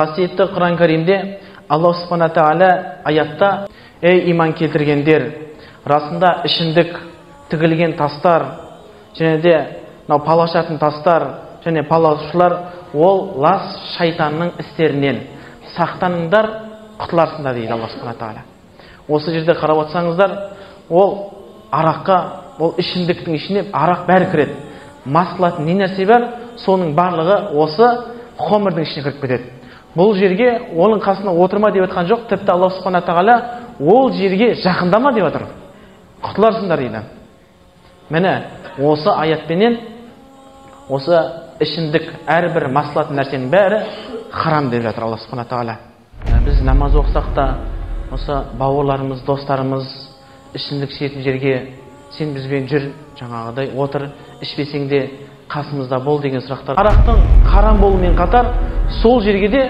Қасиетті Құран Кәрімде Аллах Субхана Тағала аятта: "Ей иман келтіргендер, расында ішімдік, тігілген тастар, және де палашатын тастар, және палаушылар, ол лас шайтанның істерінен сақтаныңдар, құтыларсыңдар" дейді Аллах Субхана Тағала. Осы жерде қарап отырсаңыздар, ол араққа, ол ішімдіктің ішіне арақ бәрі кіреді. Мас қылатын не нәрсе бар, соның барлығы осы хомырдың ішіне кіріп кетеді. Бұл жерге оның қасына отырма деп айтқан жоқ, тіпті Аллах Субхана Тағала ол жерге жақындама деп отыр. Құтыларсыңдар дейді. Міне осы аятпенен осы ішімдік, әрбір мас қылатын нәрсенің бәрі харам деп жатыр Аллах Субхана Тағала. Біз намаз оқысақ та, осы бауырларымыз, достарымыз ішімдік ішетін жерге сен бізбен жүр, жаңағыдай отыр, ішпесең де қасымызда бол деген сұрақтар. Арақтың харам болуымен қатар сол жерге де